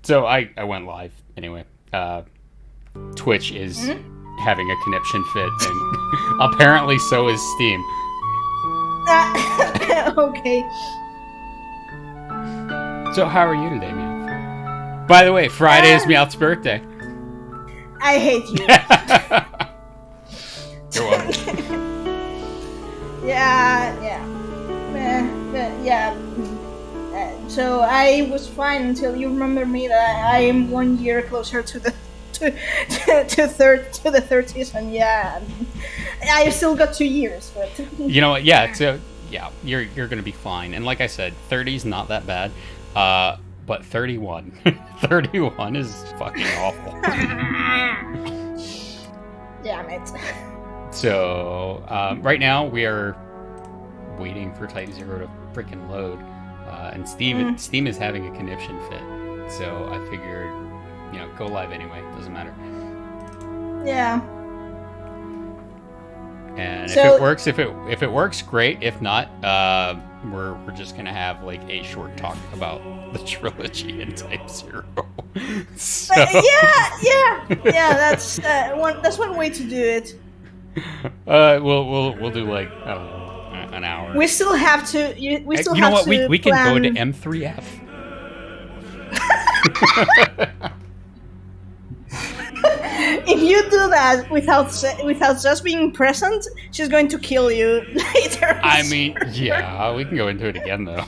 So I went live anyway. Twitch is having a conniption fit, and apparently so is Steam. Okay. So how are you today, Meowth? By the way, Friday is Meowth's birthday. I hate you. You're welcome. Yeah. So I was fine until you remember me that I am 1 year closer to the to the 30s, and I still got 2 years. But you know what? Yeah. So you're gonna be fine. And like I said, 30's not that bad. But 31, 31 is fucking awful. Damn it. So right now we are waiting for Type-0 to freaking load. And Steam is having a conniption fit, so I figured, go live anyway. Doesn't matter. Yeah. And so, if it works, great. If not, we're just gonna have like a short talk about the trilogy in Type-0. So. That's one way to do it. We'll do like I don't know. An hour. We still have to. We can go to M3F. If you do that without just being present, she's going to kill you later. I mean, yeah, we can go into it again though.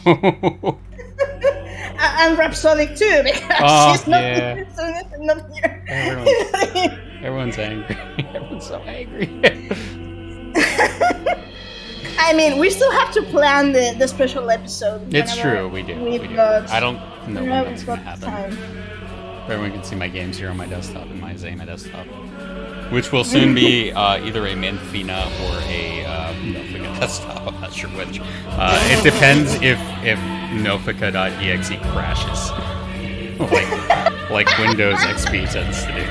And Rhapsodic too, because she's not here. Everyone's angry. Everyone's so angry. I mean, we still have to plan the special episode. It's true, we do. I don't know when that's going to happen. Time. Everyone can see my games here on my desktop and my Zama desktop, which will soon be either a Manfina or a Nofika desktop. I'm not sure which. It depends if Nofika.exe crashes, like Windows XP tends to do.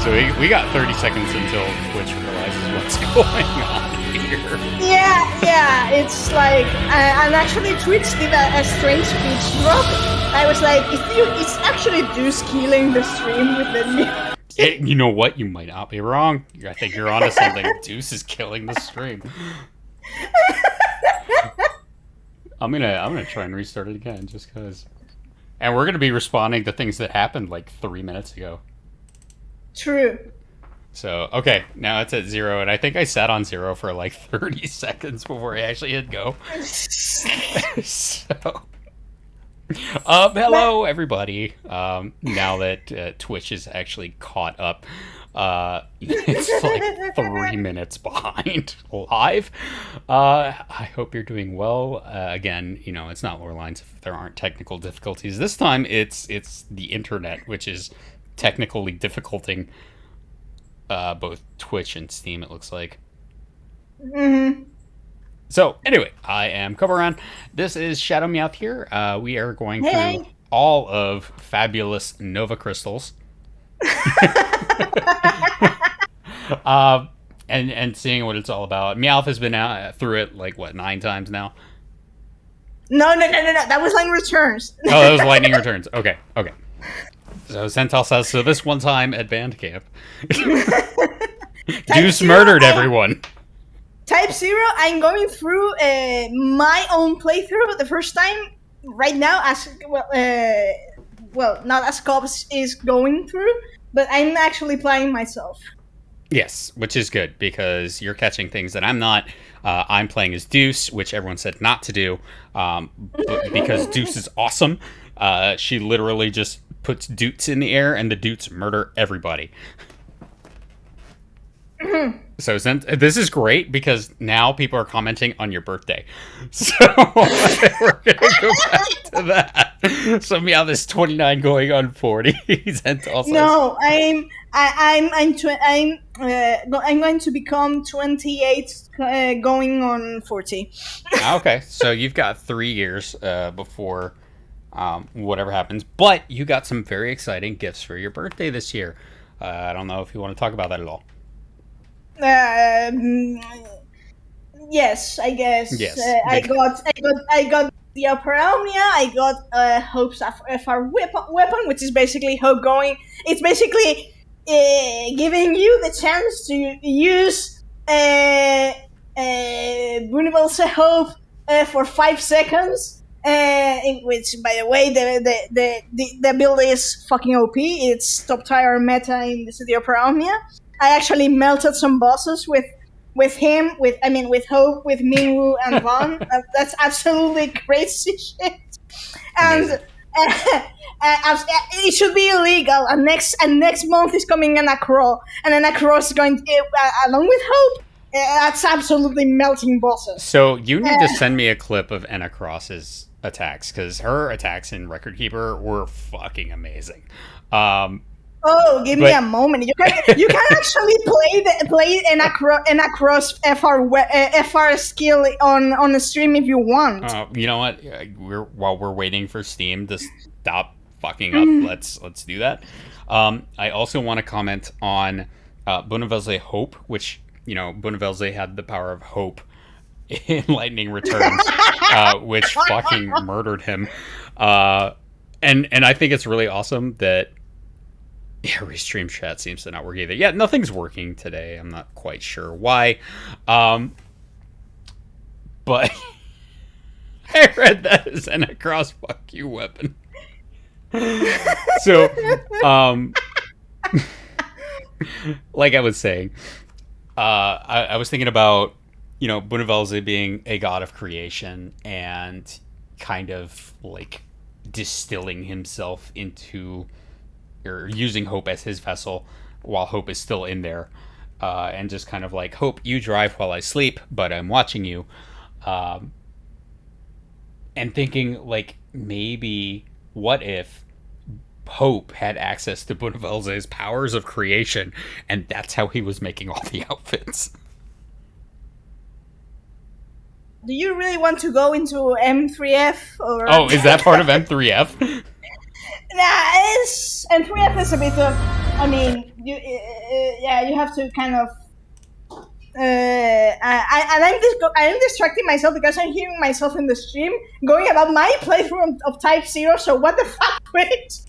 So we got 30 seconds until Twitch realizes what's going on here. Yeah, it's like, and actually Twitch did a strange speech drop. I was like, it's actually Deuce killing the stream with the You know what? You might not be wrong. I think you're onto something. Deuce is killing the stream. I'm gonna try and restart it again just because. And we're gonna be responding to things that happened like 3 minutes ago. True. So, okay, now it's at 0, and I think I sat on 0 for like 30 seconds before I actually hit go. So, hello everybody. Now that Twitch is actually caught up, it's like 3 minutes behind live. I hope you're doing well. Again, it's not Lorelines if there aren't technical difficulties. This time it's the internet, which is technically difficulting both Twitch and Steam, it looks like. Mm-hmm. So, anyway, I am Cobheran. This is Shadowmeowth here. We are going through all of fabulous Nova Crystals. And seeing what it's all about. Meowth has been through it, 9 times now? No. That was Lightning Returns. Oh, that was Lightning Returns. Okay. So Sental says, so this one time at band camp, Deuce murdered everyone. Type-0, I'm going through my own playthrough the first time right now, as not as Cobbs is going through, but I'm actually playing myself. Yes, which is good, because you're catching things that I'm not. I'm playing as Deuce, which everyone said not to do, because Deuce is awesome. She literally just puts Doots in the air, and the Doots murder everybody. So this is great, because now people are commenting on your birthday. So we're going to go back to that. So Meowth is 29 going on 40. No, I'm going to become 28 going on 40. Okay, so you've got 3 years before whatever happens. But you got some very exciting gifts for your birthday this year. I don't know if you want to talk about that at all. Yes, I guess Yes. I got the Operaomnia. I got Hope's FR weapon, which is basically Hope going. It's basically giving you the chance to use Bunival's Hope for 5 seconds. Which, by the way, the build is fucking OP. It's top tier meta in the City of Operaomnia. I actually melted some bosses with him, with Hope, with Mingwu and Vaughn. That's absolutely crazy shit. And it should be illegal. And next month is coming an Acro, and an Acro is going along with Hope. That's absolutely melting bosses. So you need to send me a clip of Anna Cross's attacks, because her attacks in Record Keeper were fucking amazing. Give me a moment. You can actually play an across FR skill on a stream if you want. You know what? While we're waiting for Steam to stop fucking up, let's do that. I also want to comment on Bonivelze Hope, which, Bonivelze had the power of hope in Lightning Returns, which fucking murdered him. And I think it's really awesome that Restream chat seems to not work either. Yeah, nothing's working today. I'm not quite sure why. But I read that as an across fuck you weapon. So, like I was saying, I was thinking about, Bunivalze being a god of creation and kind of like distilling himself into, or using Hope as his vessel while Hope is still in there, and just kind of like, Hope, you drive while I sleep, but I'm watching you, and thinking like, maybe what if Hope had access to Bunivalze's powers of creation, and that's how he was making all the outfits. Do you really want to go into M3F? Or Oh, is that part of M3F? M3F is a bit of. I mean, you have to kind of. I'm distracting myself because I'm hearing myself in the stream going about my playthrough of Type-0. So what the fuck, wait?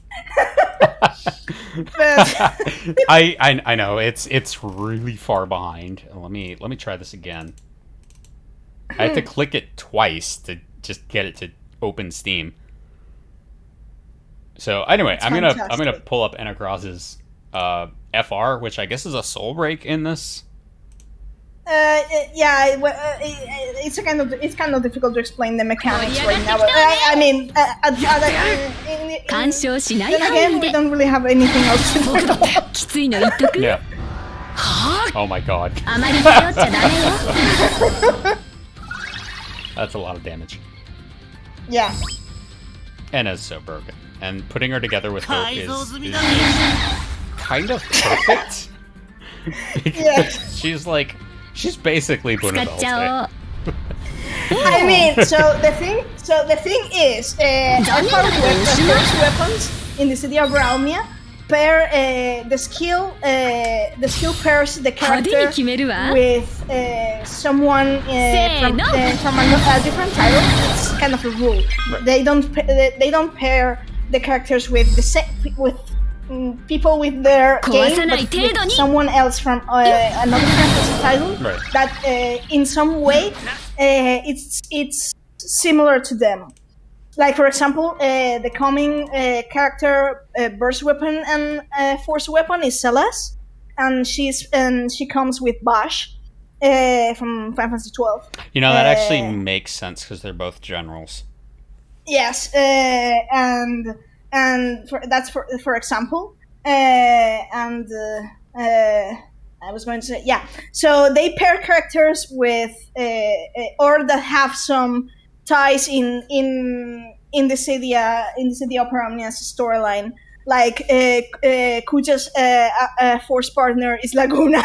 I know it's really far behind. Let me try this again. I have to click it twice to just get it to open Steam. So anyway, I'm gonna pull up Anacross's FR, which I guess is a soul break in this. It's kind of difficult to explain the mechanics right now. But I mean, then again, we don't really have anything else to do. Yeah. Oh my god. That's a lot of damage. Yeah. Anna's so broken, and putting her together with Hope is kind of perfect. Yeah. She's basically Bunivalze. I mean, so the thing is, first weapons in the City of Realmia pair the skill pairs the character with someone from a different title. It's kind of a rule. Right. They don't pair the characters with people with their game, but with someone else from another fantasy title. Right. That in some way it's similar to them. Like, for example, the coming character burst weapon and force weapon is Celeste, and she comes with Bash from Final Fantasy 12. That actually makes sense because they're both generals. Yes, and that's for example, and I was going to say, yeah. So they pair characters with or that have some ties in the city Operaomnia's storyline, like Kuja's force partner is Laguna.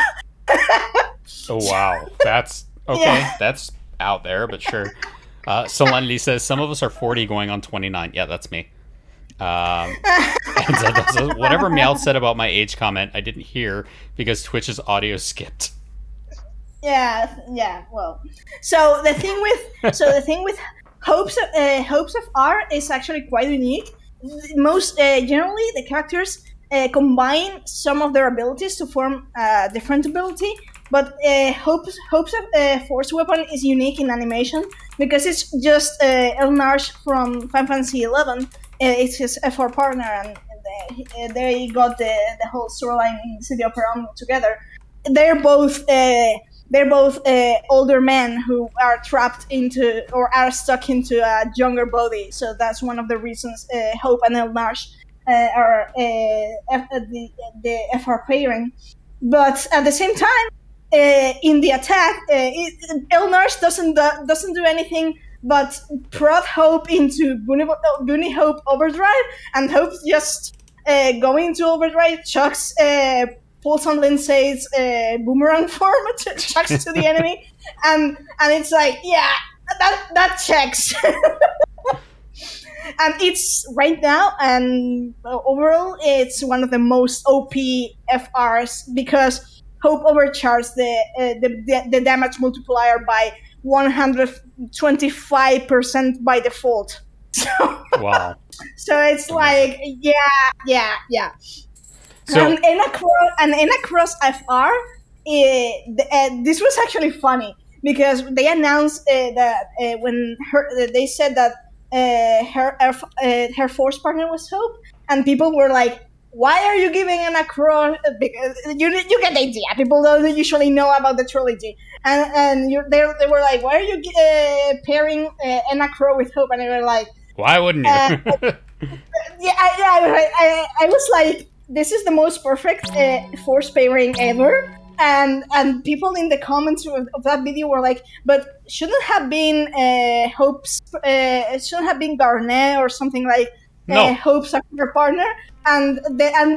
Oh wow, that's okay. Yeah. That's out there, but sure. Solenity says some of us are 40 going on 29. Yeah, that's me. And so whatever Meowth said about my age comment, I didn't hear because Twitch's audio skipped. Yeah. Well, so the thing with hopes of R is actually quite unique. Most generally, the characters combine some of their abilities to form a different ability. But hopes of Force Weapon is unique in animation because it's just Elnarsh from Final Fantasy 11. It's his FR partner, and they got the whole storyline in City of Perum together. They're both older men who are trapped into or are stuck into a younger body. So that's one of the reasons Hope and Elmarsh are the FR pairing. But at the same time, in the attack, Elmarsh doesn't do anything but prod Hope into Bunny Hope overdrive, and Hope just going into overdrive chucks pulls on Lindsay's boomerang form, chucks to the enemy, and it's like, yeah, that checks. And it's right now, and overall, it's one of the most OP FRs because Hope overcharged the damage multiplier by 125% by default. Wow. So it's like, yeah. So And Enacross FR, this was actually funny because they announced that when they said that her force partner was Hope, and people were like, "Why are you giving Enacross?" Because you get the idea. People don't usually know about the trilogy, and they were like, "Why are you pairing Enacross with Hope?" And they were like, why wouldn't you? I was like, this is the most perfect force pairing ever. And people in the comments of that video were like, but shouldn't have been Hope's, shouldn't have been Garnet or something like No. Hope's partner. And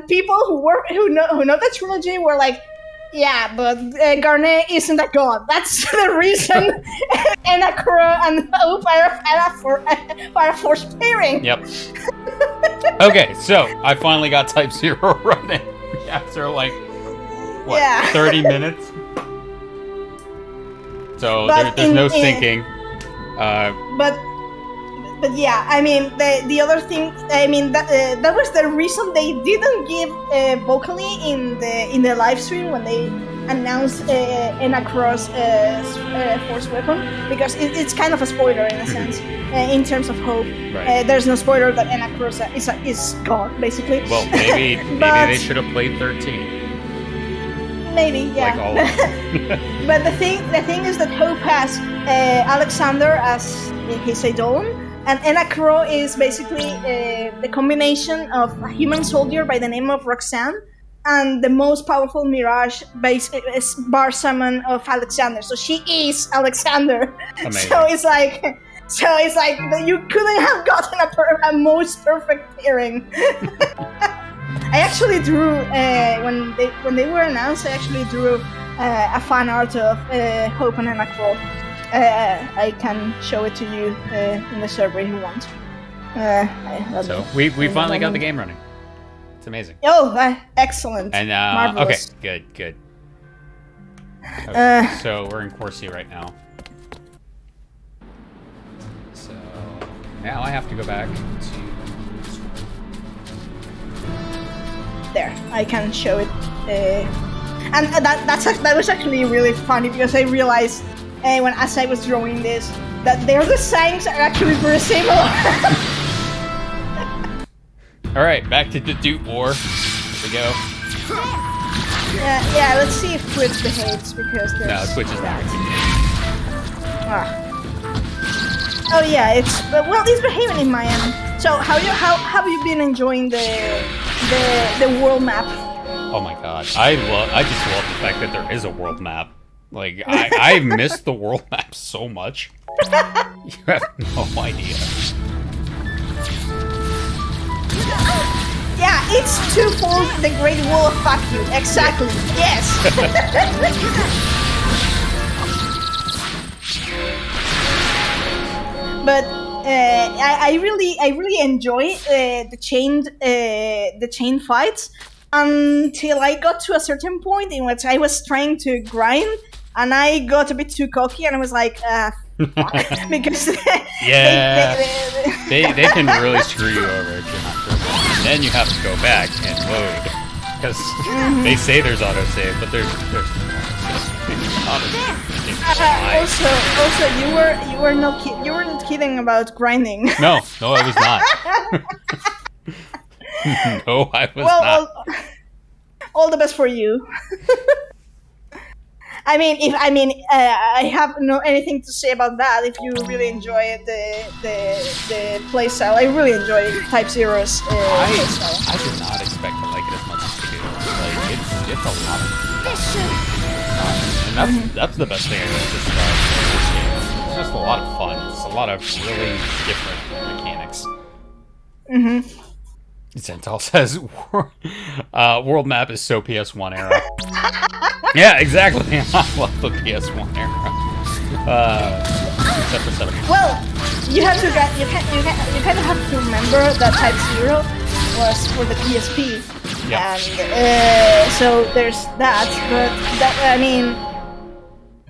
people who know the trilogy were like, yeah, but Garnet isn't a god. That's the reason Enacro and Hope are a force pairing. Yep. Okay, so I finally got Type-0 running after like, what, Yeah. 30 minutes? So But there's no syncing. But yeah, I mean the other thing, I mean that was the reason they didn't give vocally in the live stream when they announced Enacross force weapon, because it's kind of a spoiler in a sense in terms of Hope. Right. There's no spoiler that Enacross is God basically. Well, maybe they should have played 13. Maybe, yeah. Like all of them. But the thing is that Hope has Alexander as his Eidolon, and Enacro is basically the combination of a human soldier by the name of Roxanne and the most powerful Mirage is bar summon of Alexander. So she is Alexander. Amazing. So it's like you couldn't have gotten a most perfect pairing. I actually drew when they were announced. I actually drew a fan art of Hope and Enacro. I can show it to you in the server if you want. So we finally got the game running. It's amazing. Oh, excellent! And Marvelous. okay, good. Okay, so we're in Corsi right now. So now I have to go back to. There, I can show it, and that was actually really funny because I realized as I was drawing this that their designs are actually very similar. All right, back to the Doot War. Here we go. Yeah. Let's see if Twitch behaves because there's No, Twitch is not. Oh yeah, it's behaving in my end. So how have you been enjoying the world map? Oh my god, I just love the fact that there is a world map. Like I miss the world map so much. You have no idea. Yeah, it's twofold the Great Wall of Fuck You. Exactly. Yes. But I really enjoy the chain fights until I got to a certain point in which I was trying to grind and I got a bit too cocky, and I was like, fuck, because Yeah. they They can really screw you over if you're not careful. And then you have to go back and load. Because they say there's autosave, but there's no autosave. Also, you weren't kidding about grinding. No, I was not. No, I was not. All the best for you. I have no anything to say about that. If you really enjoy the playstyle, I really enjoy Type-0's playstyle. I did not expect to like it as much as you do. Like it's a lot of fun. And that's the best thing I noticed about this game. It's just a lot of fun. It's a lot of really different mechanics. Zental says, world map is so PS1 era. Yeah, exactly. I love the PS1 era. Except for 7. Well, you kind of have to remember that Type-0 was for the PSP, yeah. And so there's that. But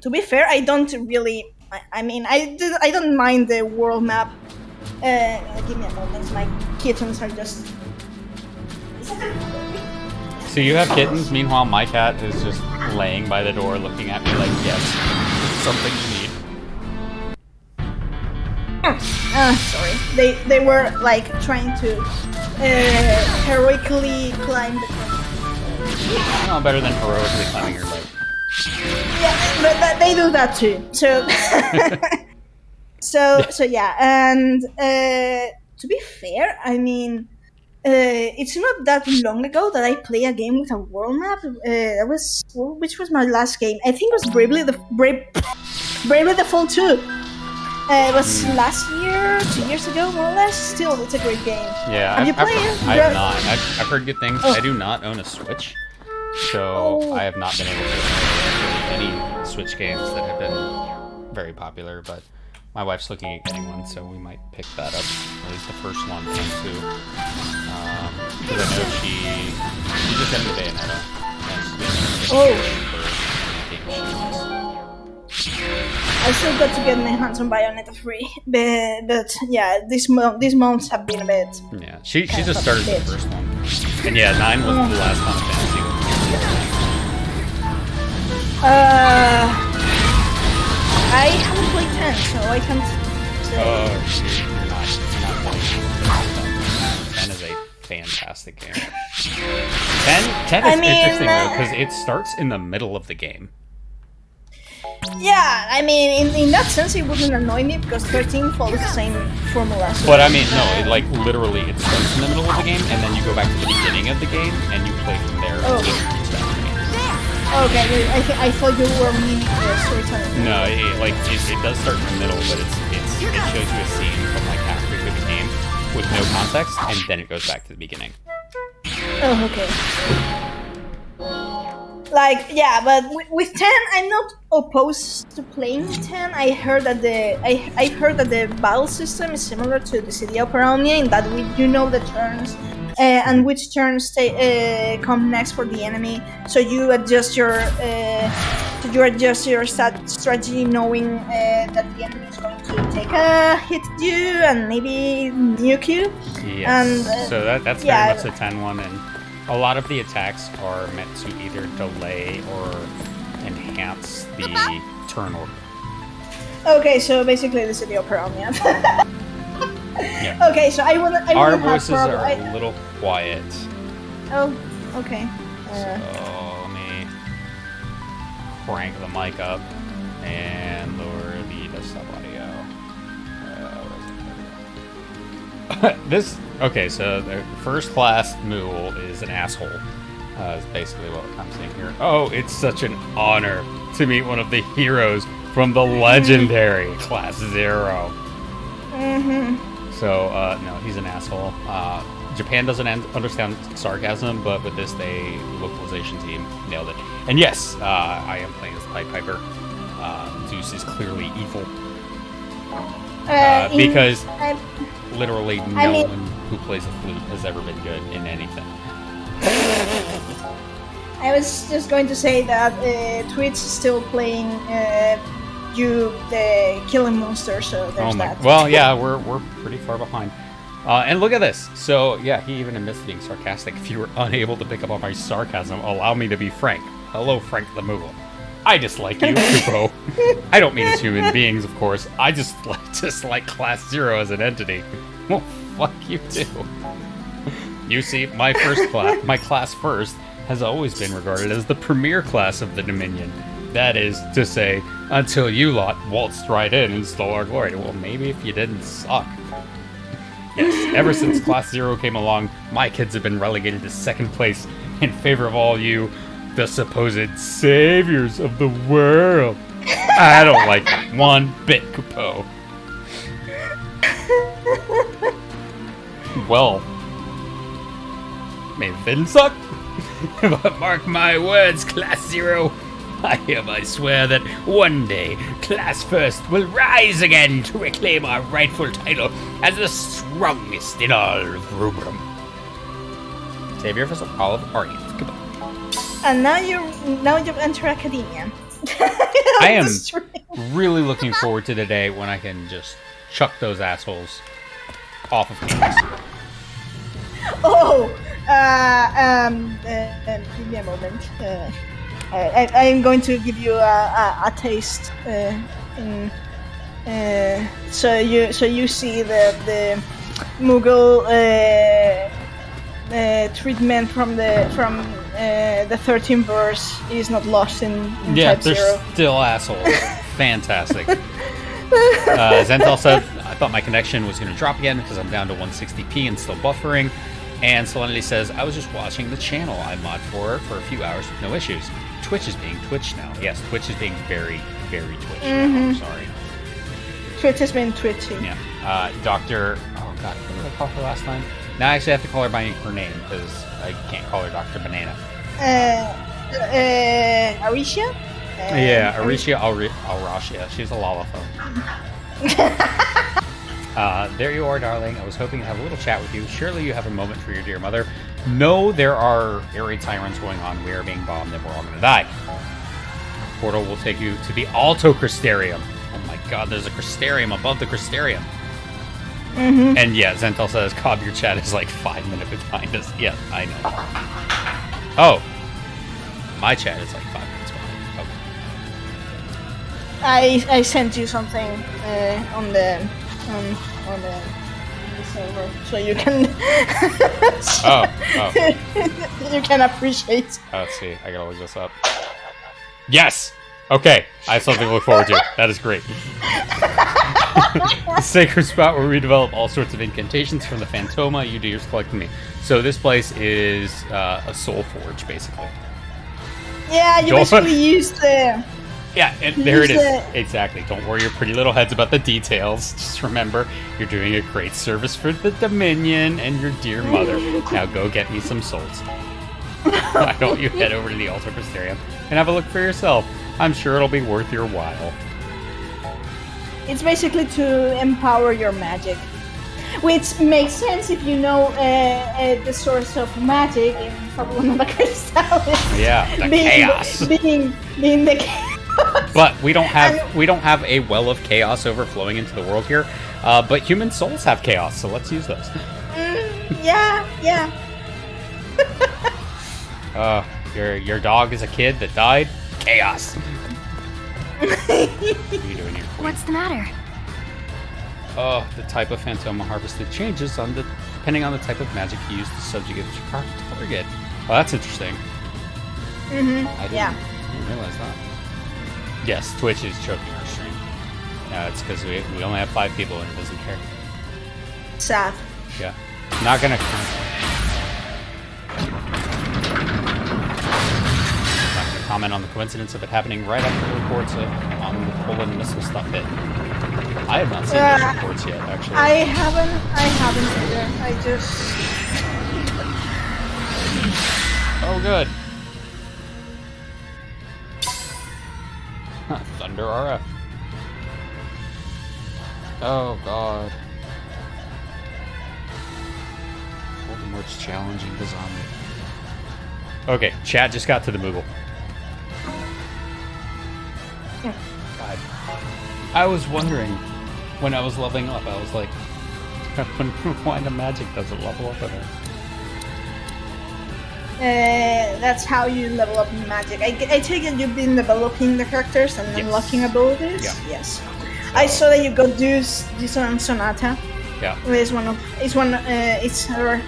to be fair, I don't really. I don't mind the world map. Give me a moment. My kittens are just. So you have kittens, meanwhile my cat is just laying by the door looking at me like, yes, something you need. Sorry. They were like trying to heroically climb the fence. No, better than heroically climbing your leg. Yeah, but they do that too. So so yeah, and to be fair, it's not that long ago that I played a game with a world map. Which was my last game? I think it was Bravely Default 2. It was last year, 2 years ago, more or less. Still, it's a great game. Yeah, have you played it? I have not. I've heard good things. I do not own a Switch, so I have not been able to play any Switch games that have been very popular, but my wife's looking at getting one, so we might pick that up. At least the first one and 2. Because I know she just got into Bayonetta. I still got to get my hands on Bayonetta 3, but yeah, these months have been a bit. Yeah, she just started the first one, and yeah, 9 was the last Final Fantasy. I haven't played 10, so I can't say. Oh, you're not playing 10. 10 is a fantastic game. 10 is interesting though, because it starts in the middle of the game. Yeah, in that sense it wouldn't annoy me because 13 follows the same formula. So but no, literally it starts in the middle of the game and then you go back to the beginning of the game and you play from there until you reach that game. Okay, I thought you were meaning storytelling. No, it does start in the middle, but it shows you a scene from like halfway through the game with no context, and then it goes back to the beginning. Oh, okay. But with 10, I'm not opposed to playing 10. I heard that the battle system is similar to the City of Peronia in that you know the turns and which turns come next for the enemy. So you adjust your strategy, knowing that the enemy is going to take a hit at you and maybe nuke you. Yes. And so that's very much the 10 one, and a lot of the attacks are meant to either delay or enhance the turn order. Okay, so basically the City of Peronia. Yeah. Okay, so our voices are a little quiet. Oh, okay. So let me crank the mic up and lower the desktop audio. Okay, so the first class Mool is an asshole. Is basically what I'm saying here. Oh, it's such an honor to meet one of the heroes from the legendary Class 0. Mm-hmm. So, no, he's an asshole. Japan doesn't understand sarcasm, but with this, the localization team nailed it. And yes, I am playing as the Pied Piper. Zeus is clearly evil. Because literally no one who plays a flute has ever been good in anything. I was just going to say that Twitch is still playing you the killing monster, so there's that. Well, yeah, we're pretty far behind. And look at this. So, yeah, he even admits being sarcastic. If you were unable to pick up on my sarcasm, allow me to be frank. Hello, Frank the Moogle. I dislike you, Kupo. I don't mean as human beings, of course. I just dislike Class 0 as an entity. Well, fuck you too. You see, my class first, has always been regarded as the premier class of the Dominion. That is to say, until you lot waltzed right in and stole our glory. Well, maybe if you didn't suck. Yes, ever since Class 0 came along, my kids have been relegated to second place in favor of all you, the supposed saviors of the world. I don't like it one bit, Kupo. Well, maybe they didn't suck. But mark my words, Class 0. I hereby swear that one day, Class First will rise again to reclaim our rightful title as the strongest in all of Rubrum. Savior of us all of our youth. Goodbye. And now you've entered academia. I am really looking forward to the day when I can just chuck those assholes off of campus. Oh, give me a moment. I'm going to give you a taste. So you see the Moogle treatment from the 13th verse is not lost in yeah, Type-0. they're still assholes. Fantastic. Zental said, I thought my connection was going to drop again because I'm down to 160p and still buffering. And Solemnity says, I was just watching the channel I mod for a few hours with no issues. Twitch is being Twitch now. Yes, Twitch is being very, very Twitch now. I'm sorry. Twitch has been twitching. Yeah. Dr. Oh, God. What did I call her last time? Now I actually have to call her by her name because I can't call her Dr. Banana. Arisha? Yeah, Arisha Alrashia. She's a lolaphone. There you are, darling. I was hoping to have a little chat with you. Surely you have a moment for your dear mother. No, there are air tyrants going on. We are being bombed and we're all going to die. Portal will take you to the Alto Crystarium. Oh my god, there's a Crystarium above the Crystarium. Mm-hmm. And yeah, Zentel says, Cobb, your chat is like 5 minutes behind us. Yeah, I know. Oh. My chat is like 5 minutes behind. Okay. I sent you something on the server, so you can oh. you can appreciate. Let's see. I gotta look this up. Yes. Okay. I have something to look forward to. That is great. The sacred spot where we develop all sorts of incantations from the Phantoma. You do yours collecting me. So this place is a soul forge, basically. Yeah, you basically use the. Yeah, and there it is. Exactly. Don't worry your pretty little heads about the details. Just remember, you're doing a great service for the Dominion and your dear mother. Now go get me some souls. Why don't you head over to the Altar Crystarium and have a look for yourself? I'm sure it'll be worth your while. It's basically to empower your magic. Which makes sense if you know the source of magic in Fabula Crystallis. Yeah, the chaos. Being the chaos. But we don't have a well of chaos overflowing into the world here. But human souls have chaos, so let's use those. Yeah. Your dog is a kid that died. Chaos. What are you doing here? What's the matter? Oh, the type of Phantoma harvested changes depending on the type of magic you use to subjugate your target. Oh, that's interesting. Mm-hmm. I didn't realize that. Yes, Twitch is choking our stream. It's because we only have 5 people and it doesn't care. Sad. Yeah. Not gonna comment on the coincidence of it happening right after the reports on the Poland missile stuff hit. I have not seen those reports yet, actually. I haven't either. I just... Oh, good. Thunder RF. Oh, God. Voldemort's challenging the zombie. Okay, Chad just got to the Moogle. God. I was wondering when I was leveling up, I was like, I wonder why the magic doesn't level up at all. That's how you level up in magic. I take it you've been developing the characters and unlocking abilities? Yeah. Yes. I saw that you got this on Sonata. Yeah. It's her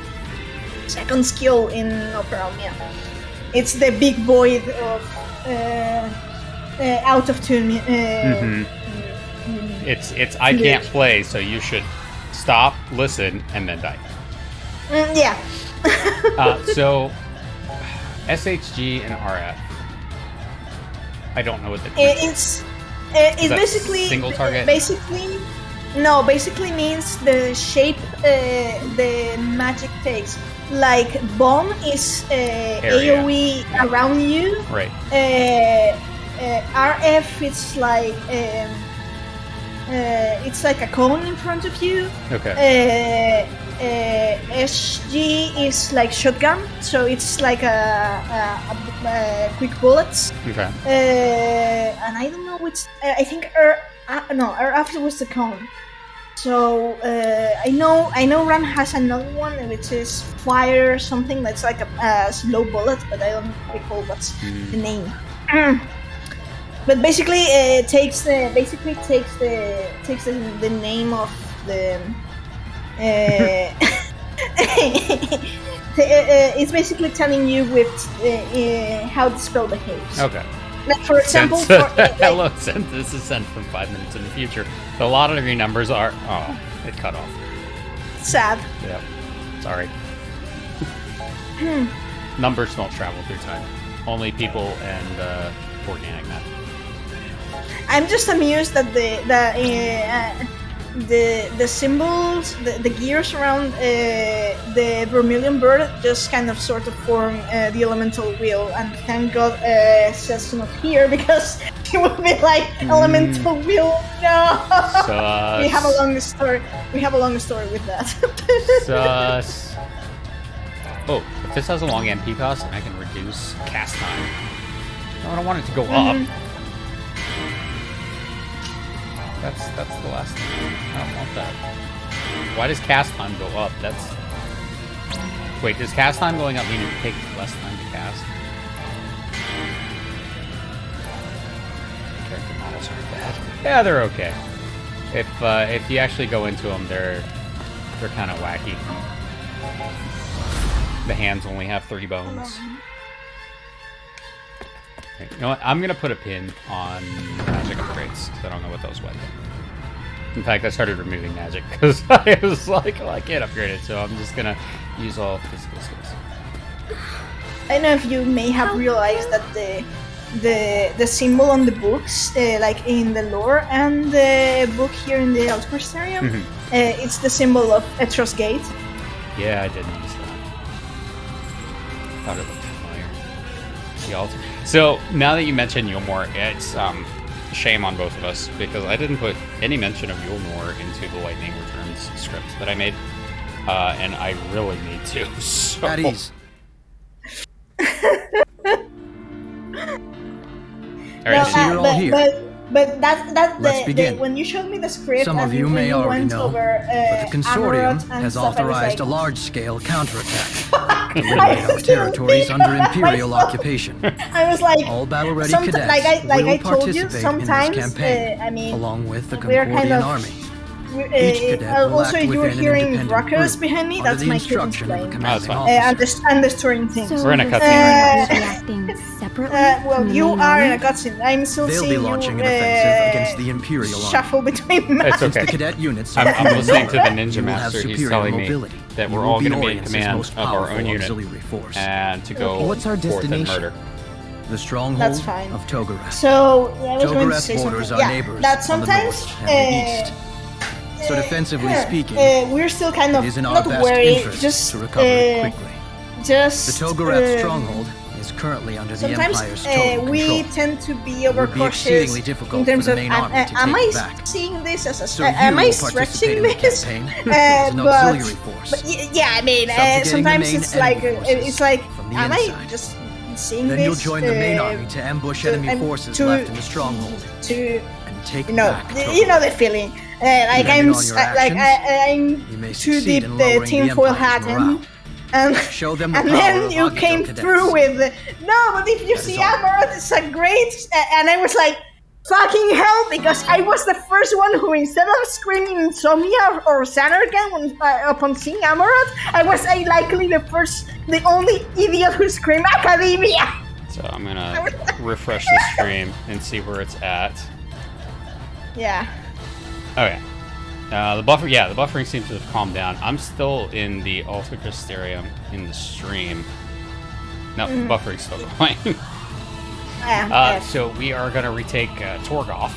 second skill in Operamia. It's the big void of out of tune. It's I can't play, so you should stop, listen, and then die. Yeah. So SHG and RF. I don't know what the it's basically single target. Basically means the shape the magic takes. Like bomb is AOE around you. Right. RF it's like a cone in front of you. Okay. SG is like shotgun, so it's like a quick bullets. Okay. And I don't know which. I think RF was the cone. So I know Ram has another one which is fire something that's like a slow bullet, but I don't recall what's the name. But basically, takes the name of the. It's basically telling you with how the spell behaves. Okay. Like for example, hello, sent. This is sent from 5 minutes in the future. The lottery numbers are. Oh, it cut off. Sad. Yeah. Sorry. Numbers don't travel through time. Only people and organic matter. I'm just amused that the symbols, the gears around the vermilion bird just kind of sort of form the elemental wheel, and thank God Seth's not here because he would be like elemental wheel. No. We have a long story. We have a long story with that. Sus. Oh, if this has a long MP cost, then I can reduce cast time. No, I don't want it to go up. That's the last thing. I don't want that. Why does cast time go up? Wait, does cast time going up mean it takes less time to cast? Character models aren't bad. Yeah, they're okay. If you actually go into them, they're kind of wacky. The hands only have 3 bones. Okay, you know what? I'm gonna put a pin on magic upgrades because I don't know what those weapons. In fact, I started removing magic because I was like, oh, I can't upgrade it, so I'm just gonna use all physical skills. I don't know if you may have realized that the symbol on the books, like in the lore and the book here in the Outquestarium, it's the symbol of Etros Gate. Yeah, I did notice that. Thought it looked familiar. The altar. So now that you mention Yulmore, it's shame on both of us because I didn't put any mention of Yulmore into the Lightning Returns script that I made, and I really need to. So. At ease. All right, so you're all here. But that's begin. When you showed me the script, Some of you may already know, but the Consortium has authorized a large-scale counterattack to liberate our territories under Imperial occupation. I was like, all battle-ready cadets will participate in this campaign, along with the Concordian army. Each cadet will also, act you're within hearing an independent rockers group behind me. under That's the my kid instruction of a playing. commanding fine. officer. And destroying things. We're in a cutscene reacting separately. Well, you are in a cutscene. I'm still They'll seeing be launching you, an offensive against the Imperial army. shuffle between maps. It's okay. The cadet units I'm listening to the you Ninja will have Master. He's superior telling me mobility. that You we're will all be going to be in Orient's command most of our powerful own unit auxiliary force. and to go What's our forth and destination? murder. The stronghold That's fine. of Togarat. So, I was going to Togarat say borders something. our neighbors that on the sometimes north and the east. So defensively speaking, we're still kind of it is in our not best worried. interest Just to recover it quickly. Just The Togarat stronghold is currently under the sometimes Empire's total we control. tend to be It would be overcautious exceedingly difficult in terms for of the main army to take am I it back. seeing this as a So am you I will stretching participate in the this? campaign as an auxiliary force. But yeah, I mean Subjugating the sometimes main it's like enemy forces it's like from the am I inside. just seeing Then this. you'll join the main army to ambush enemy forces left in the stronghold. And take back the feeling. Like I'm too deep the tinfoil hat and show them the and power then of you Agito came cadets. through with no, but if you see Amaranth, it's a great, and I was like, fucking hell, because I was the first one who, instead of screaming Insomnia or Xanargan when, upon seeing Amaranth, I was likely the only idiot who screamed Academia. So I'm gonna refresh the stream and see where it's at. Yeah. Okay. The buffering seems to have calmed down. I'm still in the Altar Crystarium in the stream. No, the buffering's still going. So we are going to retake Torgoth.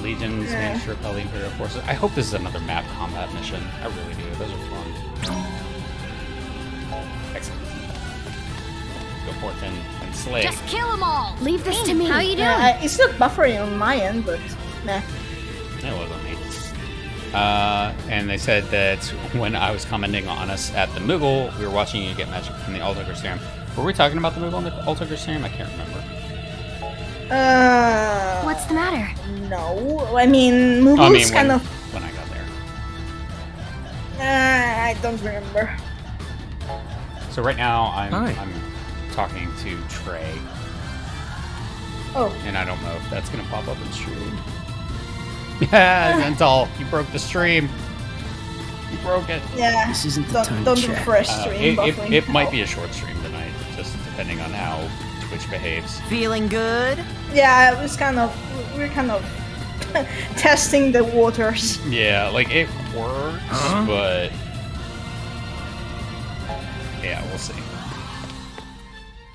Legions managed to repel the Imperial forces. I hope this is another map combat mission. I really do. Those are fun. Excellent. Go forth and slay. Just kill them all. Leave this to me. How you doing? It's not buffering on my end, but nah. It wasn't me. And they said that when I was commenting on us at the Moogle, we were watching you get magic from the Altar Crystarium. Were we talking about the Moogle on the Altar Crystarium? I can't remember. What's the matter? No. I mean, Moogle's kind of... When I got there. I don't remember. So right now, I'm talking to Trey. Oh. And I don't know if that's going to pop up in stream. Yeah, Zental, you broke the stream. You broke it. Yeah. This isn't the time don't to check. refresh stream. It might be a short stream tonight, just depending on how Twitch behaves. Feeling good? Yeah, it was we're kind of testing the waters. Yeah, like it works, but yeah, we'll see.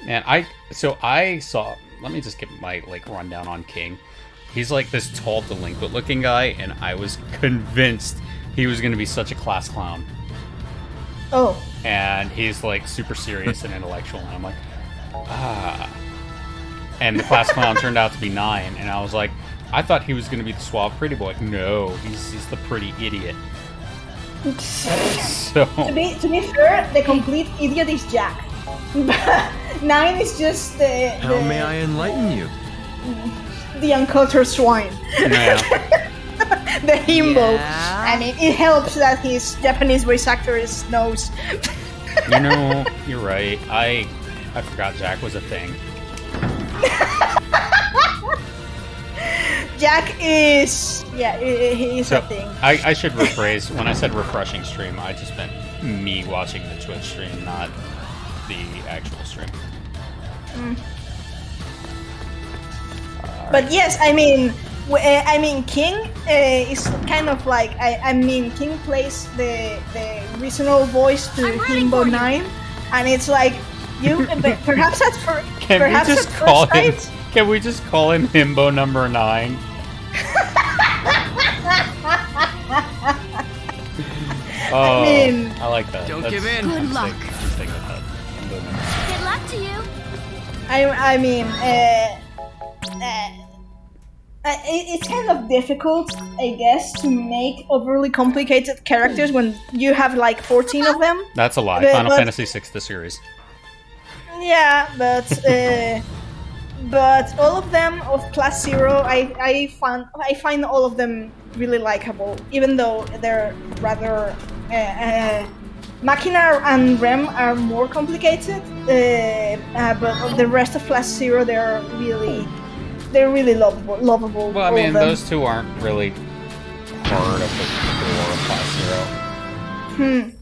And I saw. Let me just give my rundown on King. He's like this tall, delinquent looking guy, and I was convinced he was going to be such a class clown. Oh. And he's like super serious and intellectual, and I'm like, And the class clown turned out to be 9, and I was like, I thought he was going to be the suave pretty boy. No, he's the pretty idiot. So to be fair, the complete idiot is Jack. 9 is just How may I enlighten you? The uncultured swine. Yeah. The himbo. Yeah. I mean, it helps that his Japanese voice actor knows. You know, you're right. I forgot Jack was a thing. Jack is... Yeah, he is a thing. I should rephrase. When I said refreshing stream, I just meant me watching the Twitch stream, not the actual stream. But yes, I mean, King is kind of like King plays the regional voice to Himbo 9, and it's like you perhaps at first. Can we just call him Himbo number 9? Oh, I like that. Don't give in. Good luck. Good luck to you. It's kind of difficult, I guess, to make overly complicated characters when you have like 14 of them. That's a lie. Final Fantasy VI, the series. Yeah, but all of them of Class 0, I find all of them really likable, even though they're rather Machina and Rem are more complicated. But the rest of Class 0, they're really lovable. Well, I mean, those two aren't really part of the core of Class 0.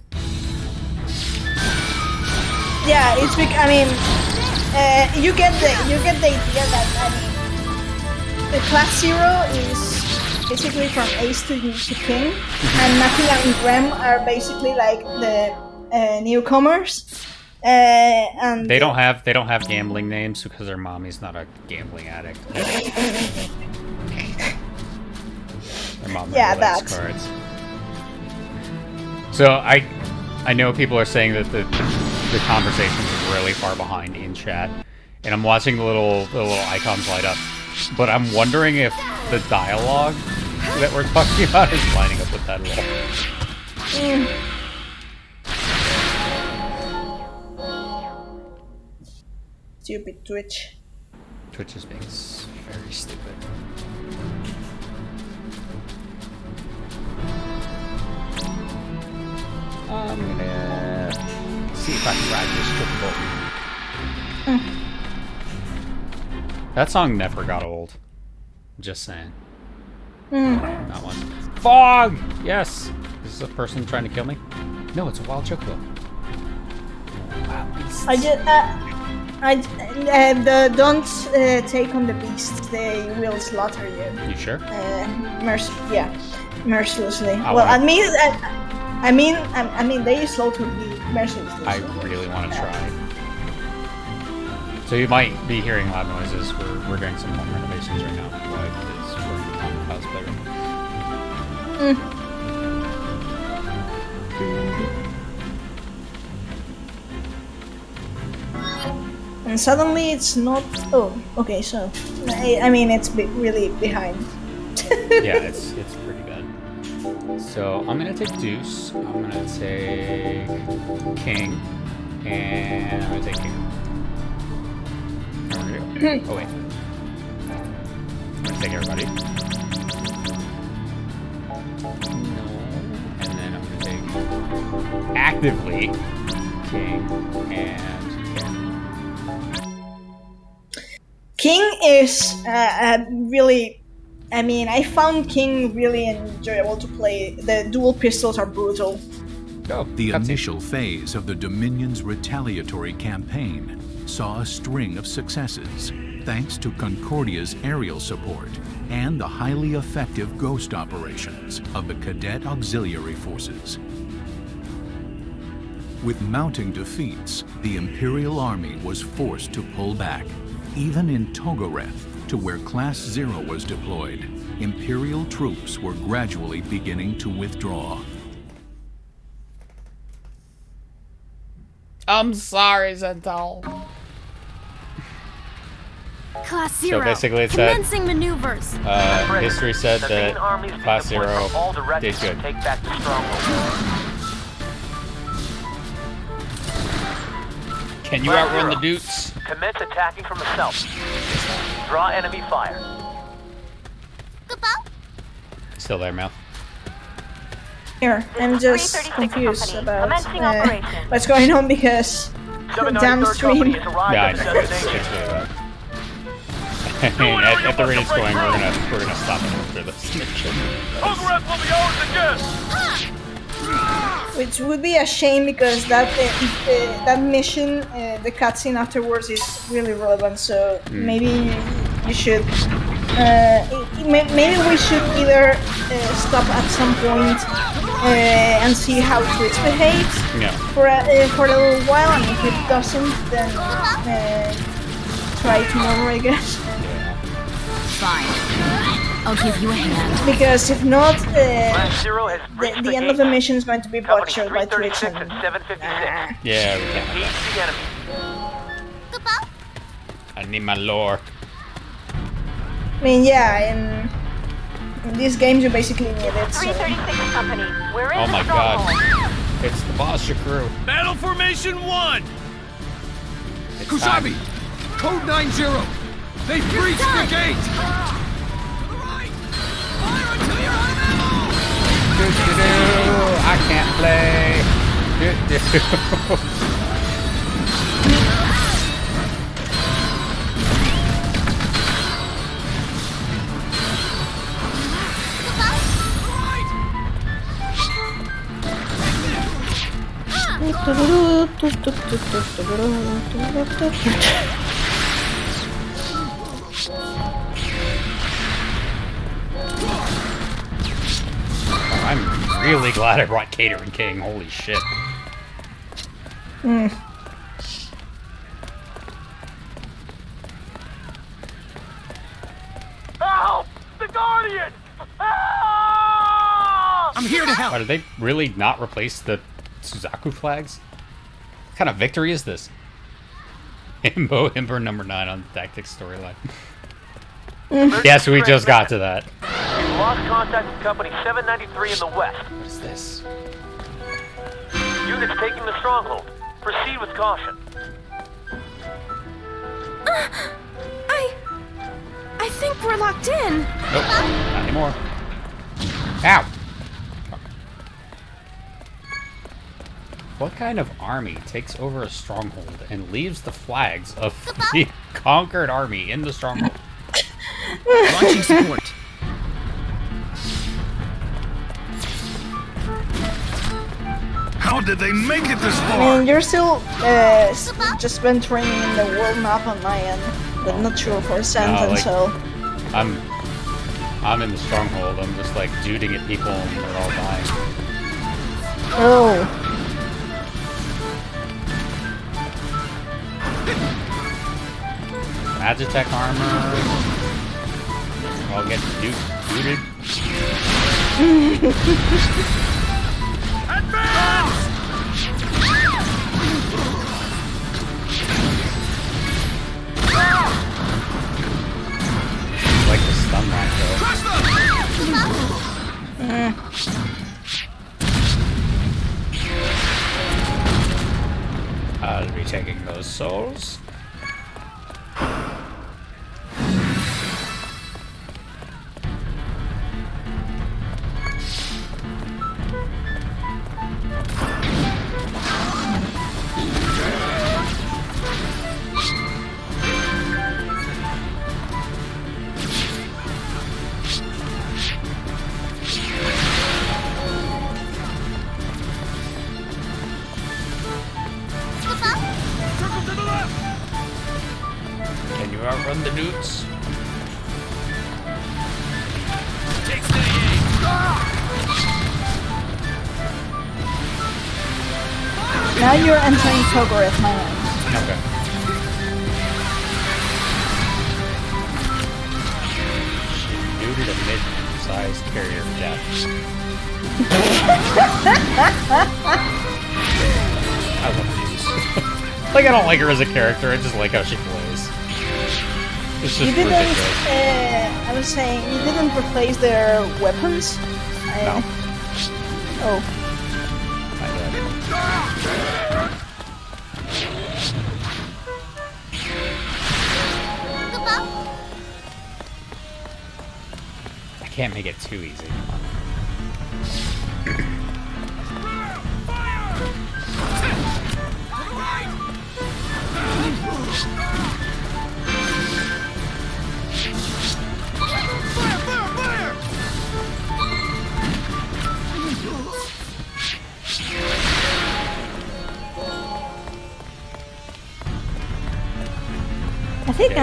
Yeah, it's because you get the idea that the Class 0 is basically from Ace to King, and Machina and Rem are basically like the newcomers. And they don't have gambling names because their mommy's not a gambling addict. Their mom likes cards. So I know people are saying that the conversations are really far behind in chat, and I'm watching the little icons light up, but I'm wondering if the dialogue that we're talking about is lining up with that at all. Stupid Twitch. Twitch is being very stupid. I'm gonna see if I can ride this triple button. That song never got old. Just saying. That one. Fog! Yes! Is this a person trying to kill me? No, it's a wild chocobo. Wow, beasts. Don't take on the beasts. They will slaughter you. You sure? Mercilessly. I mean, they slaughter me mercilessly. I really want to try. So you might be hearing loud noises. We're doing some home renovations right now. Wife is working on the house bedroom. And suddenly it's not. Oh, okay. So, I mean, it's really behind. Yeah, it's pretty bad. So I'm gonna take Deuce. I'm gonna take King, and I'm gonna take King. Oh wait. I'm gonna take everybody. No. And then I'm gonna take actively King and King is really. I mean, I found King really enjoyable to play. The dual pistols are brutal. The initial phase of the Dominion's retaliatory campaign saw a string of successes thanks to Concordia's aerial support and the highly effective ghost operations of the Cadet Auxiliary Forces. With mounting defeats, the Imperial Army was forced to pull back. Even in Togoreth, to where Class 0 was deployed, Imperial troops were gradually beginning to withdraw. I'm sorry, Zental. Class 0. So basically it said, commencing maneuvers. History said that Class 0 did good. Take back the stronghold. Can you outrun the Dukes? Commence attacking from the south. Draw enemy fire. Still there, Mouth. Here, I'm just confused about what's going on because downstream. Yeah, I know. It's really bad. I mean, at the rate it's going, we're gonna stop and after this mission. Cobheran will be ours again. Which would be a shame because that mission, the cutscene afterwards is really relevant. So maybe you should, maybe we should either stop at some point and see how Twitch behaves for a little while, and if it doesn't, then try tomorrow, I guess. Fine. I'll give you a hand. Because if not, the end of the mission is going to be butchered by Twitch. And, yeah, we can't. I need my lore. I mean, yeah, in these games you basically need it. So. 336 Company. We're in Oh my god. It's the Boss crew. Battle Formation 1! Kusabi! Code 90! They've breached the gate! I can't play. I'm really glad I brought Catering King. Holy shit. Help! The Guardian! Help! I'm here to help! Why, did they really not replace the Suzaku flags? What kind of victory is this? Ember number 9 on the tactics storyline. Yes, we just got to that. We've lost contact with Company 793 in the west. What is this? Units taking the stronghold. Proceed with caution. I think we're locked in. Nope, not anymore. Ow! What kind of army takes over a stronghold and leaves the flags of the conquered army in the stronghold? Launching support. How did they make it this I far? mean, you're still just venturing in the world map on my end, but not sure for sentence, so... I'm in the stronghold. I'm just like duding at people and they're all dying. Oh. Magitech armor. I'll get duded. Like the stun line though. I'll be taking those souls. Can you outrun the newts? Take steady aim. Now you're entering Cobheran, my end. Okay. Nuded a mid-sized carrier of death. I love these. Like, I don't like her as a character, I just like how she plays. It's just You didn't, ridiculous. I was saying, you didn't replace their weapons? No. Oh. I can't make it too easy.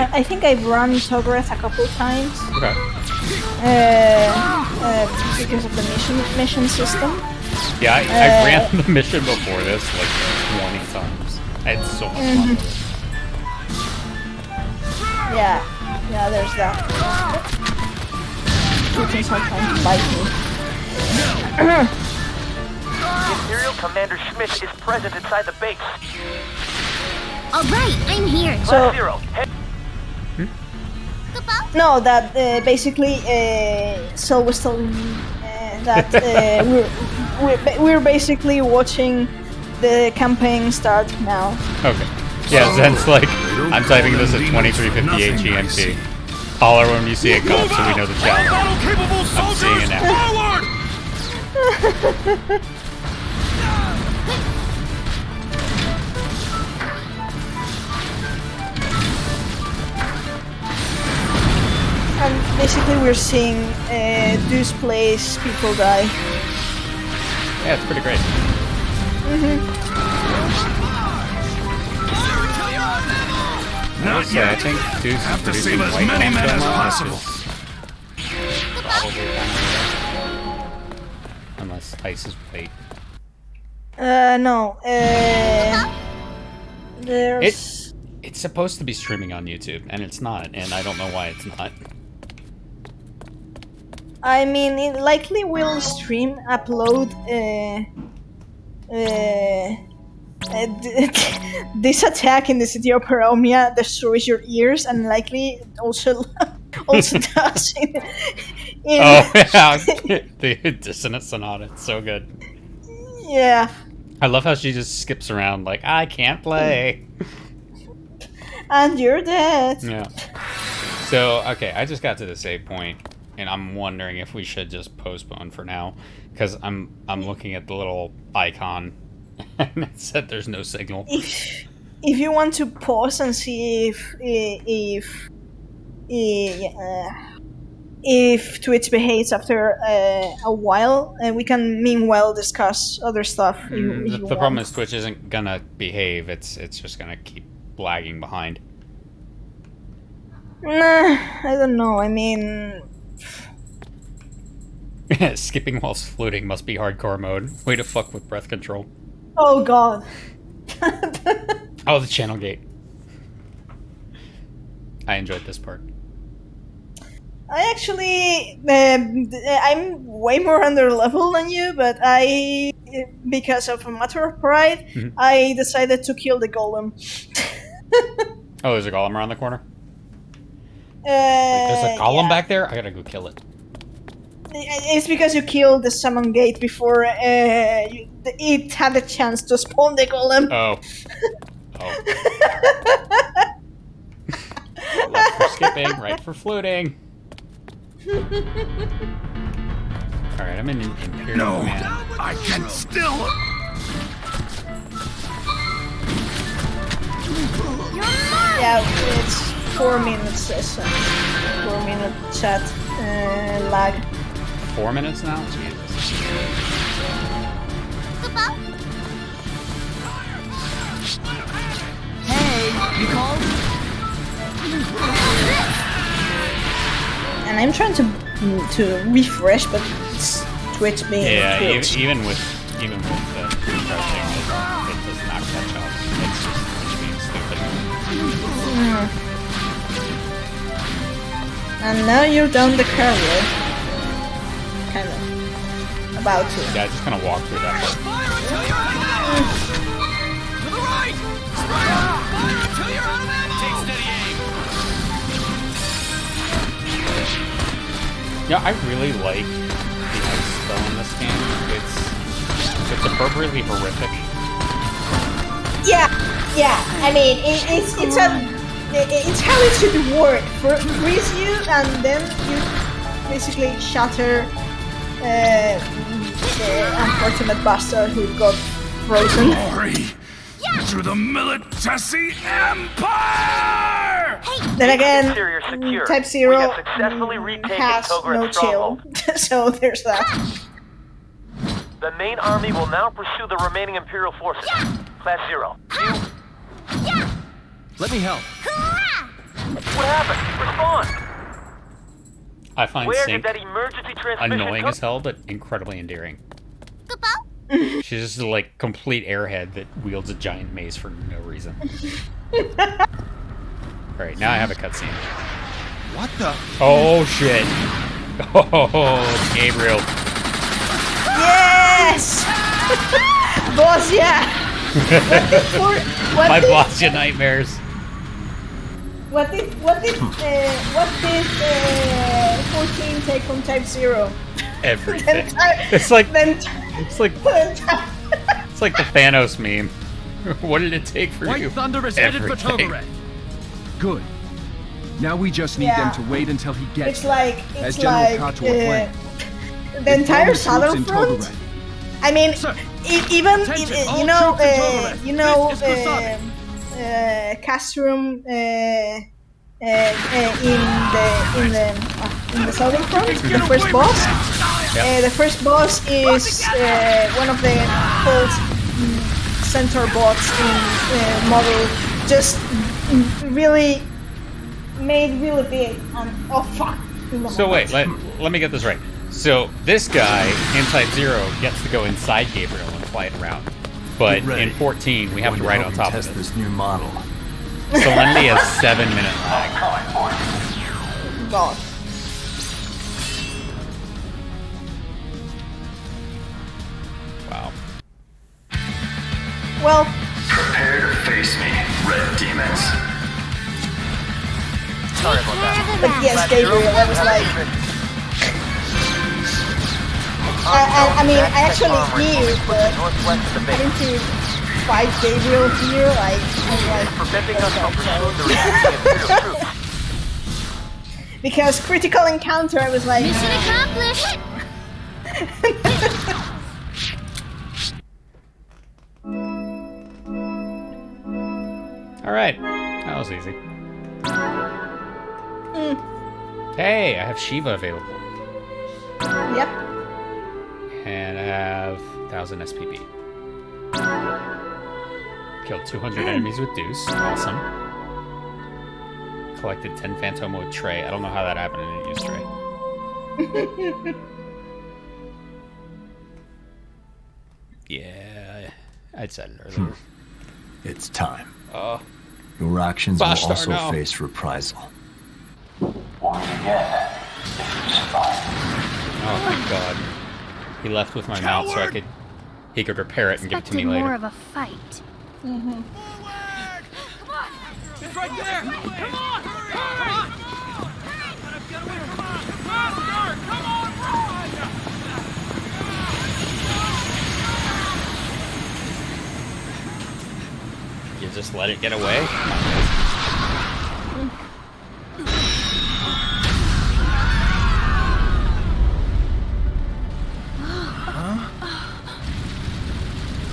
I think I've run Togoreth a couple times. Okay. Because of the mission system. Yeah, I ran the mission before this like 20 times. I had so much fun with it. Yeah, there's that. Tooting sometimes bite me. Imperial Commander Schmidt is present inside the base. Alright, I'm here. So, Zero. Head no, that basically, Sil was telling me that we're basically watching the campaign start now. Okay. Yeah, Zen's like, I'm typing this at 23:58 GMT. Holler when you see it come so we know the challenge. Battle-capable I'm seeing it soldiers now. forward! And basically we're seeing Deuce Place people die. Yeah, it's pretty great. Not I yet. think Deuce Have is to producing save as white many bombs men right as now, possible. which is probably kind of unless ice is white. No. There's... It's supposed to be streaming on YouTube, and it's not, and I don't know why it's not. I mean, it likely will upload this attack in the city of Peromia destroys your ears, and likely also does in Oh, yeah, the Dissonant Sonata, it's so good. yeah. I love how she just skips around like, I can't play. And you're dead. Yeah. So, okay, I just got to the save point, and I'm wondering if we should just postpone for now, because I'm looking at the little icon, and it said there's no signal. If you want to pause and see if Twitch behaves after a while, we can meanwhile discuss other stuff. The problem is Twitch isn't gonna behave. It's just gonna keep lagging behind. Nah, I don't know. I mean, skipping whilst floating must be hardcore mode. Way to fuck with breath control. Oh god. Oh, the channel gate. I enjoyed this part. I actually, I'm way more under level than you, but because of a matter of pride, I decided to kill the golem. Oh, there's a golem around the corner? Wait, There's there's a golem back there? I gotta go kill it. It's because you killed the summon gate before it had a chance to spawn the golem. Oh. Left for skipping, right for floating. Alright, I'm in Imperial No, Man. I can still. Yeah, it's 4 minutes session. 4 minute chat lag. 4 minutes now? Hey, you called? And I'm trying to refresh, but it's Twitch being Twitch. Even with refreshing, it does not catch up. It's just Twitch being stupid. And now you're down the carrier. Kind of. About to. Yeah, just gonna walk through that part. Fire until you're out of ammo! To the right! Fire until you're out of ammo! Take steady aim! Yeah, I really like the ice spell in this game. It's appropriately horrific. Yeah. I mean, it's how it should work. Freeze you, and then you basically shatter the unfortunate bastard who got frozen. Glory to the Militesi Empire! Then again, Interior secure. Type-0 We have successfully retaken has Cobheran's no chill. stronghold. So there's that. The main army will now pursue the remaining Imperial forces. Class 0. Let me help. What happened? Respond! I find Where Sync did that emergency transmission annoying come? as hell, but incredibly endearing. She's just a, complete airhead that wields a giant mace for no reason. Alright, now I have a cutscene. What the? Oh, shit. Oh, it's Gabriel. Yes! Boss, yeah! My Blastia nightmares. What did 14 take from Type-0? Everything. It's like the Thanos meme. What did it take for White you? Thunder is headed for Everything. Cobheran. Good. Now we just need them to wait until he gets It's like as General Kator planned. the entire Troops southern in front. Cobheran. I mean, Sir, even attention, all you know, troops in Cobheran. This is Castrum in the southern front, the first boss. The first boss is one of the old centaur bots in model, just really made really big. And oh fuck! So wait, let me get this right. So this guy in Type-0 gets to go inside Gabriel and fly it around, but in 14 we have to ride on top of it. This new model. Solemnity has 7 minute lag. God. Wow. Well, Prepare to face me, red demons. Sorry about that. but yes, Gabriel, I was like, I mean, I actually knew, but Northwest of the base. having to fight Gabriel here. Like, Preventing us from pursuing the remaining Imperial troops. because critical encounter, I was like, Mission accomplished! Alright, that was easy. Hey, I have Shiva available. yep. And I have 1000 SPB. Killed 200 enemies with Deuce. Awesome. Collected 10 Phantomo with Trey. I don't know how that happened. I didn't use Trey. Yeah, I'd said it earlier. It's time. Oh, Your actions will Bastard, also no. face reprisal. Once again, this is fine. oh my god. He left with my mount so he could repair it and give it to me Expected more later. of a fight. It's right there! Come on! Hurry! Get away! Come on! Faster! Come on! Run! You just let it get away?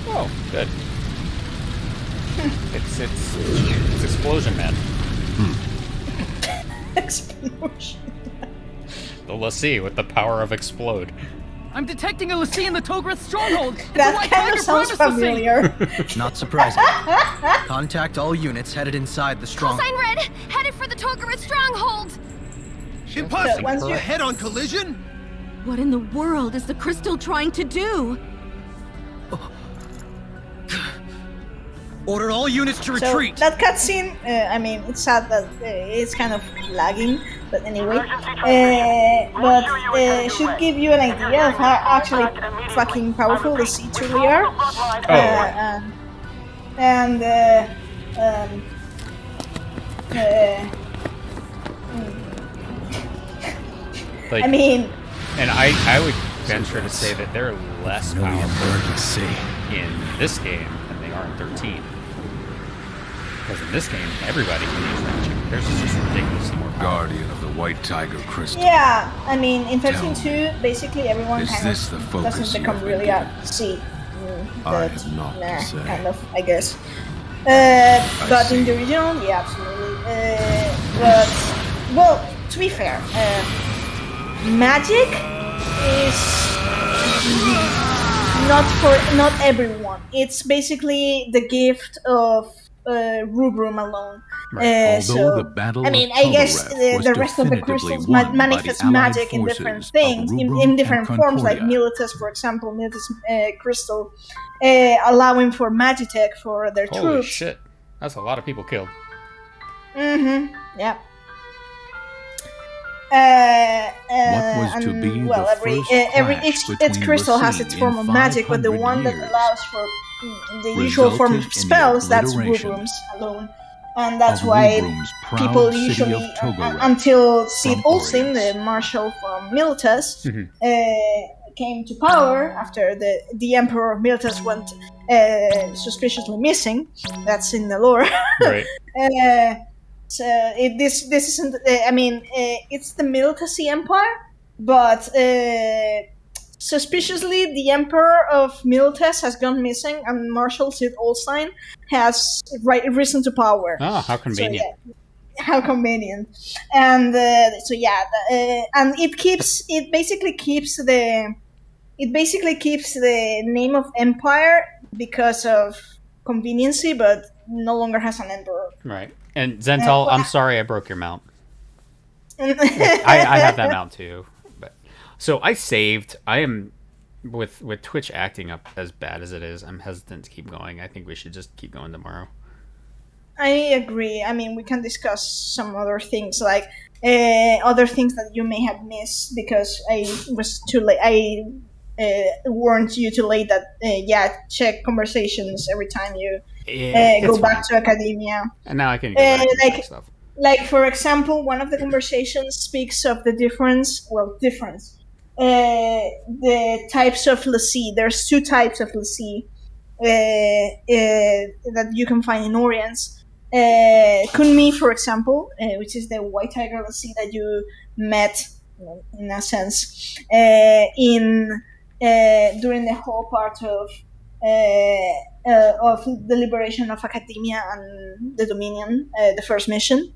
Oh, good. It's Explosion Man. Explosion. The Lassie with the power of explode. I'm detecting a Lassie in the Togrith stronghold. That kind of sounds familiar. Not surprising. Contact all units headed inside the stronghold. Sign red, headed for the Togrith stronghold. Impossible! once you- A head-on collision? What in the world is the crystal trying to do? Order all units to So retreat. that cutscene, I mean, it's sad that it's kind of lagging, but anyway, but it should give you an idea of how actually fucking powerful the C2 really are. And Like, I mean, and I would venture to say that they're less powerful Emergency. in this game than they are in 13. Because in this game, everybody can use ranging. Theirs is just ridiculously more powerful. Guardian of the White Tiger Crystal. yeah, I mean, in Tell 13.2, basically everyone is kind this the of focus doesn't you become have been really given? at sea. I have naught to say. Kind of, I guess. But in the original, yeah, absolutely. But, well, to be fair, magic is not everyone. It's basically the gift of Rubrum alone. Right. So, Although the Battle I mean, of I guess Cobheran was the rest of the definitively crystals won by the manifest Allied magic in different forces of things, Rubrum in and different forms, like Concordia. Militus, for example, Militus crystal, allowing for Magitech for their Holy troops. shit. That's a lot of people killed. Mm-hmm. Yeah. What was to be the first clash each crystal has between its form of in magic, but the 500 one that years allows for the usual form of resulted in the spells, that's obliteration Rubrum's alone. And that's of why Rubrum's proud people city usually, of Togorath until Sid from Olsen, Orience. the marshal from Militus, Mhm. came to power after the Emperor of Militus went suspiciously missing. That's in the lore. Right. So this isn't. I mean, it's the Militus Empire, but suspiciously, the Emperor of Militus has gone missing, and Marshal Sid Olstein has risen to power. Oh, how convenient. So, yeah, how convenient. And and it basically keeps the name of Empire because of conveniency, but no longer has an emperor. Right. And Zental, I'm sorry I broke your mount. I have that mount too. But so I saved. I am with Twitch acting up as bad as it is. I'm hesitant to keep going. I think we should just keep going tomorrow. I agree. I mean, we can discuss some other things, like other things that you may have missed because I was too late. I warned you too late that check conversations every time you go back to academia. And now I can go back to like stuff. Like, for example, one of the conversations speaks of the difference. The types of Lassie. There's two types of Lassie. that you can find in Orients. Kunmi, for example, which is the white tiger Lassie that you met, in a sense, in during the whole part of the liberation of Academia and the Dominion, the first mission.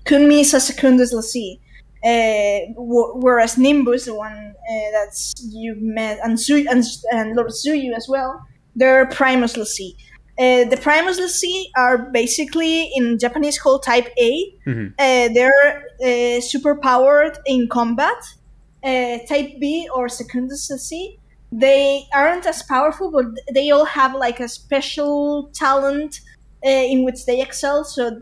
Kunmi is a Secundus Lassie. Whereas Nimbus, the one that's you met, and Lord Zuyu as well, they're Primus Lassie. The Primus Lassie are basically in Japanese called Type A. Mm-hmm. They're super powered in combat. Type B or Secundus Lassie, they aren't as powerful, but they all have like a special talent in which they excel. So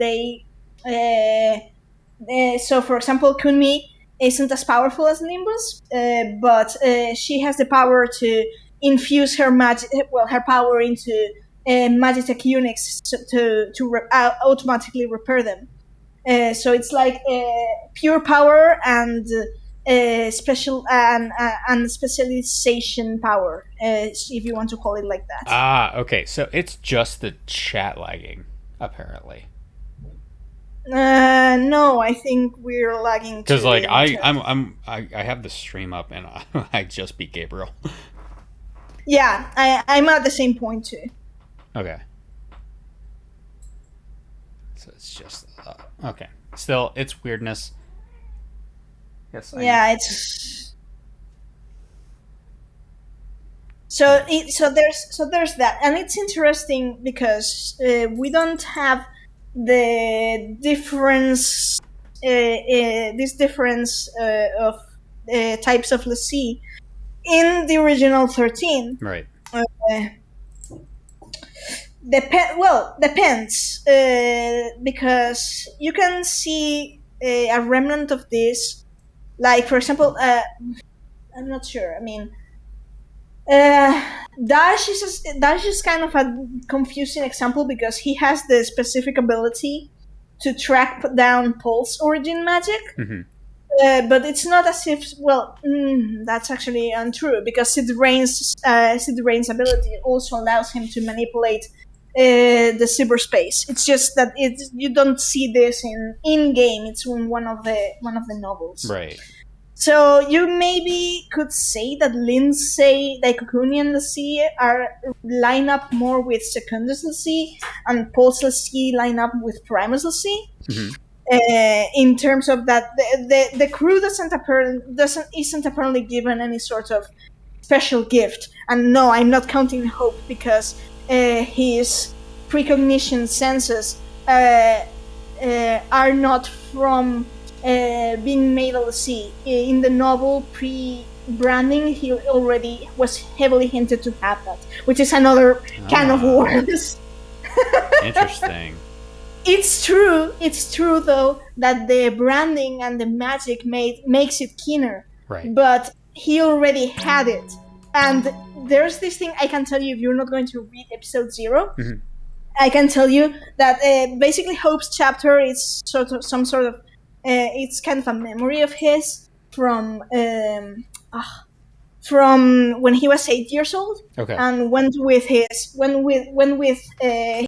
so, for example, Kunmi isn't as powerful as Nimbus, but she has the power to infuse her her power into Magitech units to automatically repair them. So it's like pure power and special and specialization power, if you want to call it like that. Okay. So it's just the chat lagging, apparently. No, I think we're lagging because like I have the stream up and I just beat Gabriel. Yeah, I'm at the same point too. Okay. So it's just okay. Still, it's weirdness. Yes. It's so there's that, and it's interesting because we don't have the difference, this difference of types of Lassie in the original 13. Right. Depends, because you can see a remnant of this, like for example, I'm not sure. I mean, Dash is kind of a confusing example because he has the specific ability to track down Pulse origin magic. Mm-hmm. But it's not as if, that's actually untrue, because Sid Rain's ability also allows him to manipulate the cyberspace. It's just that you don't see this in game. It's in one of the novels. Right. So you maybe could say that Lindsay, Daikokuni, and Lassie line up more with Secundus Lassie, and Pulse Lassie line up with Primus Lassie. Mm-hmm. In terms of that, the crew isn't apparently given any sort of special gift. And no, I'm not counting Hope, because his precognition senses are not from being made of the sea. In the novel pre-branding, he already was heavily hinted to have that, which is another can of worms. Interesting. It's true though, that the branding and the magic makes it keener. Right. But he already had it. And there's this thing I can tell you if you're not going to read episode 0. Mm-hmm. I can tell you that basically Hope's chapter is it's kind of a memory of his from when he was 8 years old. Okay. And went with